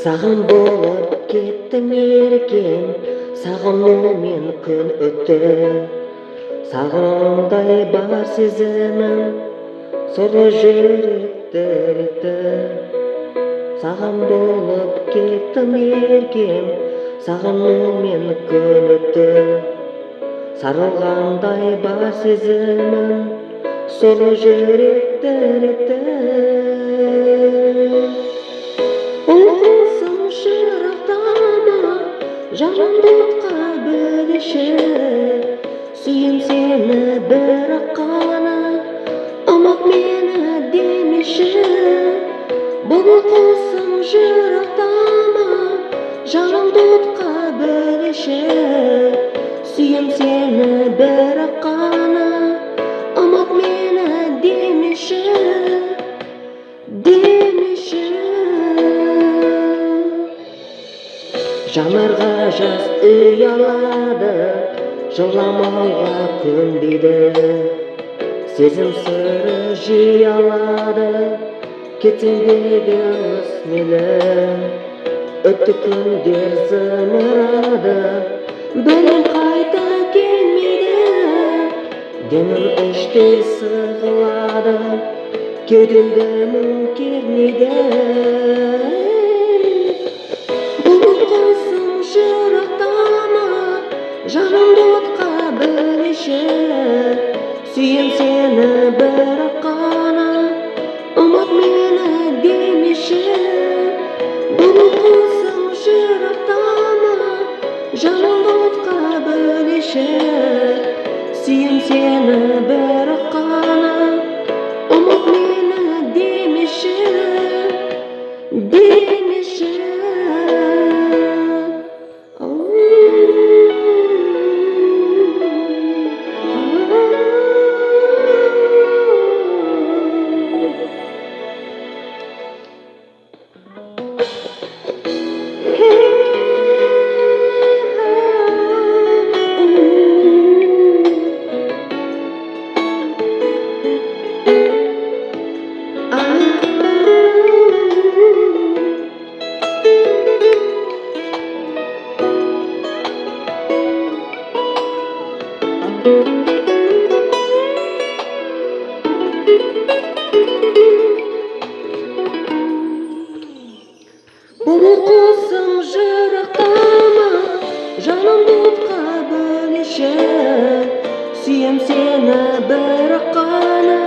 Саған болып кеттім еркем, сағынумен күн өтті. Сағындай бар сезімім, сорлы жүректі ретті. Саған болып кеттім еркем, сағынумен күн өтті. Сарылғандай бар сезімім, сорлы жүректі ретті. Ұлқысым шырақтама, жанымды отқа бөлеші. Сүйем сені бірақ қана, ұмыт мені демеші. Бұл ұлқысым шырақтама, жанымды отқа бөлеші. Сүйем сені бірақ қана, ұмыт мені демеші. Жанарға жас ұялады, жыламауға көнбейді. Сезім сыры жиі алады, кетсеңдегі өсмелі. Өтті күндер зымырады, бөлім қайта келмейді. Денім іштей сығылады, кеудемді мұң кернейді. Жанымды отқа бөлеші. Сүйем сені бірақ қана, ұмыт мені демеші. Бұл құсым шырақтама, жанымды отқа бөлеші. Сүйем сені бірақ қана, ұмыт мені демеші. Бұл құсым жырақтама, жанымды отқа бөлеші. Сүйем сені бірақ қана,